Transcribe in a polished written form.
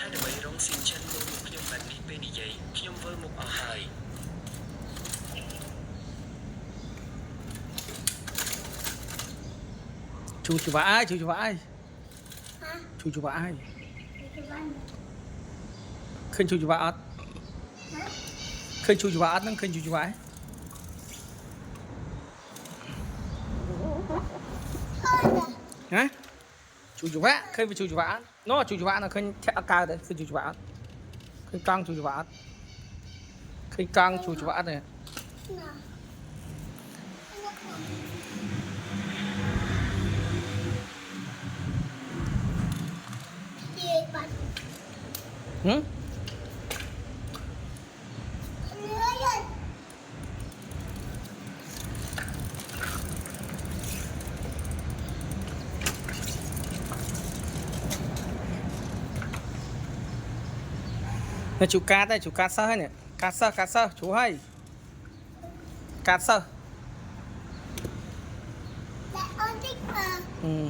ដើម្បីរងស៊ីនឆាន់មកខ្ញុំបាននេះពេលនិយាយខ្ញុំធ្វើមុខអស់ហើយchú vã ai chú vã ai chú vã ai khơi chú vã ớt khơi chú vã ớt nó khơi chú vã hả chú vã khơi với chú vã nó chú vã nó khơi theo cao đấy khơi chú vã khơi căng chú vã khơi căng chú vã này hử này chú cát đây chú cát sơ hay nè cát sơ chú hay cát sơ ừ.